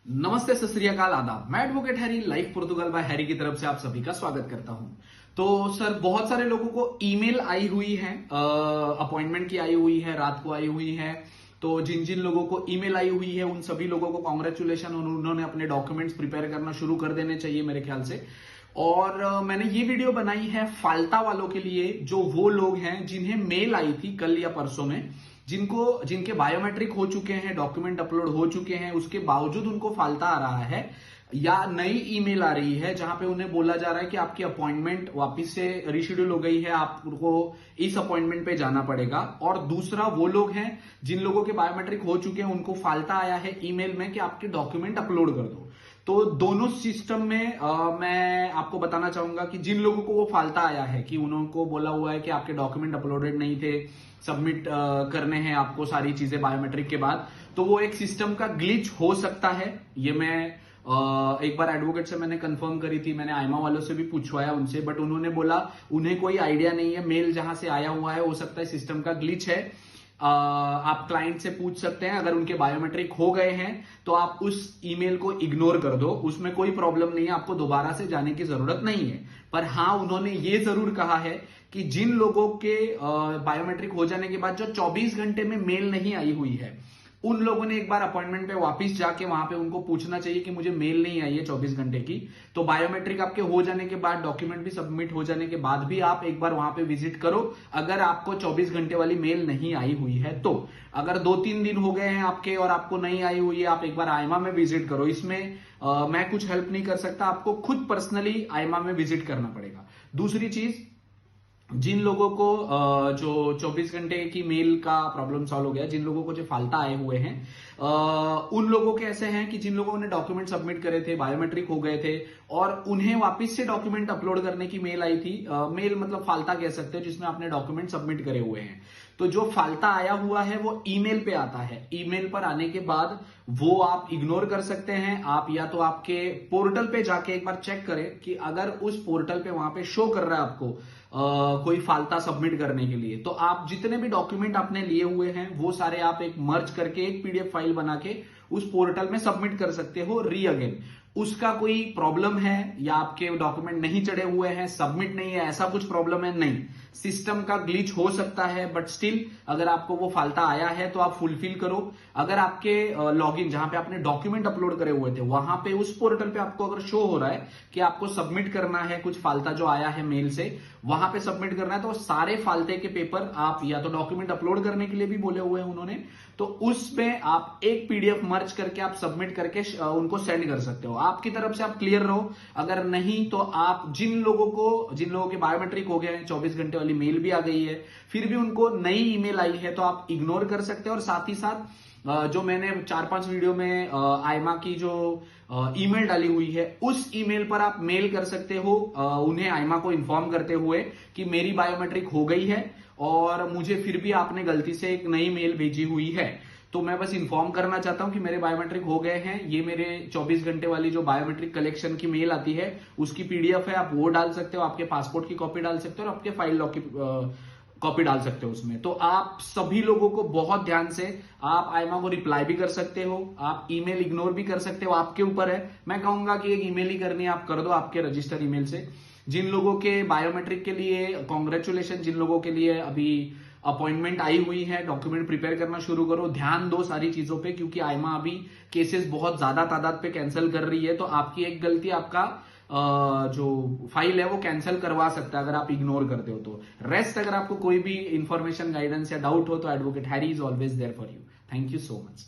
नमस्ते, सत श्री अकाल, आदाब। मैं advocate Harry, life Portugal bye Harry की तरफ से आप सभी का स्वागत करता हूं। तो सर, बहुत सारे लोगों को ईमेल आई हुई है, अपॉइंटमेंट की आई हुई है, रात को आई हुई है। तो जिन जिन लोगों को ईमेल आई हुई है उन सभी लोगों को कॉन्ग्रेचुलेशन, उन्होंने अपने डॉक्यूमेंट्स प्रिपेयर करना शुरू कर देने चाहिए मेरे ख्याल से। और मैंने ये वीडियो बनाई है फाल्ता वालों के लिए, जो वो लोग हैं जिन्हें मेल आई थी कल या परसों में, जिनके बायोमेट्रिक हो चुके हैं, डॉक्यूमेंट अपलोड हो चुके हैं, उसके बावजूद उनको फाल्ता आ रहा है या नई ईमेल आ रही है जहां पे उन्हें बोला जा रहा है कि आपकी अपॉइंटमेंट वापस से रिशेड्यूल हो गई है, आपको इस अपॉइंटमेंट पे जाना पड़ेगा। और दूसरा वो लोग हैं जिन लोगों के बायोमेट्रिक हो चुके हैं, उनको फाल्ता आया है ईमेल में कि आपके डॉक्यूमेंट अपलोड कर दो। तो दोनों सिस्टम में मैं आपको बताना चाहूंगा कि जिन लोगों को वो फाल्ता आया है कि उनको बोला हुआ है कि आपके डॉक्यूमेंट अपलोडेड नहीं थे, सबमिट करने हैं आपको सारी चीजें बायोमेट्रिक के बाद, तो वो एक सिस्टम का ग्लिच हो सकता है। ये मैं एक बार एडवोकेट से मैंने कंफर्म करी थी, मैंने आईमा वालों से भी पूछवाया उनसे, बट उन्होंने बोला उन्हें कोई आइडिया नहीं है, मेल जहां से आया हुआ है हो सकता है सिस्टम का ग्लिच है। आप क्लाइंट से पूछ सकते हैं, अगर उनके बायोमेट्रिक हो गए हैं तो आप उस ईमेल को इग्नोर कर दो, उसमें कोई प्रॉब्लम नहीं है, आपको दोबारा से जाने की जरूरत नहीं है। पर हाँ, उन्होंने ये जरूर कहा है कि जिन लोगों के बायोमेट्रिक हो जाने के बाद जो 24 घंटे में मेल नहीं आई हुई है, उन लोगों ने एक बार अपॉइंटमेंट पे वापस जाके वहां पे उनको पूछना चाहिए कि मुझे मेल नहीं आई है 24 घंटे की। तो बायोमेट्रिक आपके हो जाने के बाद, डॉक्यूमेंट भी सबमिट हो जाने के बाद भी आप एक बार वहां पे विजिट करो, अगर आपको 24 घंटे वाली मेल नहीं आई हुई है तो। अगर 2-3 दिन हो गए हैं आपके और आपको नहीं आई हुई है, आप एक बार आईमा में विजिट करो। इसमें मैं कुछ हेल्प नहीं कर सकता, आपको खुद पर्सनली आईमा में विजिट करना पड़ेगा। दूसरी चीज, जिन लोगों को जो 24 घंटे की मेल का प्रॉब्लम सॉल्व हो गया, जिन लोगों को जो फाल्ता आए हुए हैं, उन लोगों के ऐसे हैं कि जिन लोगों ने डॉक्यूमेंट सबमिट करे थे, बायोमेट्रिक हो गए थे और उन्हें वापस से डॉक्यूमेंट अपलोड करने की मेल आई थी। मेल मतलब फाल्ता कह सकते हैं, जिसमें आपने डॉक्यूमेंट सबमिट करे हुए हैं। तो जो फाल्ता आया हुआ है वो ईमेल पे आता है। ईमेल पर आने के बाद वो आप इग्नोर कर सकते हैं। आप या तो आपके पोर्टल पे जाके एक बार चेक करें कि अगर उस पोर्टल पे वहां पे शो कर रहा है आपको कोई फाल्ता सबमिट करने के लिए, तो आप जितने भी डॉक्यूमेंट आपने लिए हुए हैं वो सारे आप एक मर्ज करके एक पीडीएफ फाइल बना के उस पोर्टल में सबमिट कर सकते हो री अगेन। उसका कोई प्रॉब्लम है या आपके डॉक्यूमेंट नहीं चढ़े हुए हैं, सबमिट नहीं है, ऐसा कुछ प्रॉब्लम है नहीं। सिस्टम का ग्लिच हो सकता है, बट स्टिल अगर आपको वो फाल्ता आया है तो आप फुलफिल करो। अगर आपके लॉगिन जहां पे आपने डॉक्यूमेंट अपलोड करे हुए थे वहां पे उस पोर्टल पे आपको अगर शो हो रहा है कि आपको सबमिट करना है कुछ फाल्ता जो आया है मेल से, वहां पे सबमिट करना है, तो सारे फाल्ते के पेपर आप या तो डॉक्यूमेंट अपलोड करने के लिए भी बोले हुए हैं उन्होंने, तो उसमें आप एक पीडीएफ मर्ज करके आप सबमिट करके उनको सेंड कर सकते हो। आपकी तरफ से आप क्लियर रहो। अगर नहीं तो आप जिन लोगों के बायोमेट्रिक हो गए हैं, 24 घंटे वाली मेल भी आ गई है, फिर भी उनको नई ईमेल आई है, तो आप इग्नोर कर सकते हो। और साथ ही साथ जो मैंने 4-5 वीडियो में आईमा की जो ईमेल डाली हुई है, उस ईमेल पर आप मेल कर सकते हो उन्हें, आईमा को इन्फॉर्म करते हुए कि मेरी बायोमेट्रिक हो गई है और मुझे फिर भी आपने गलती से एक नई मेल भेजी हुई है, तो मैं बस इन्फॉर्म करना चाहता हूं कि मेरे बायोमेट्रिक हो गए हैं। ये मेरे 24 घंटे वाली जो बायोमेट्रिक कलेक्शन की मेल आती है उसकी पीडीएफ है, आप वो डाल सकते हो, आपके पासपोर्ट की कॉपी डाल सकते हो और आपके फाइल लॉक की कॉपी डाल सकते हो उसमें। तो आप सभी लोगों को बहुत ध्यान से आप आईमा को रिप्लाई भी कर सकते हो, आप ईमेल इग्नोर भी कर सकते हो, आपके ऊपर है। मैं कहूंगा कि एक ईमेल ही करनी है, आप कर दो आपके रजिस्टर ईमेल से। जिन लोगों के बायोमेट्रिक के लिए कॉन्ग्रेचुलेशन, जिन लोगों के लिए अभी अपॉइंटमेंट आई हुई है, डॉक्यूमेंट प्रिपेयर करना शुरू करो, ध्यान दो सारी चीजों पे, क्योंकि आईमा अभी केसेस बहुत ज्यादा तादाद पे कैंसिल कर रही है। तो आपकी एक गलती आपका जो फाइल है वो कैंसिल करवा सकता है अगर आप इग्नोर करते हो तो। रेस्ट, अगर आपको कोई भी इंफॉर्मेशन, गाइडेंस या डाउट हो तो advocate Harry is always there for you. Thank you so much.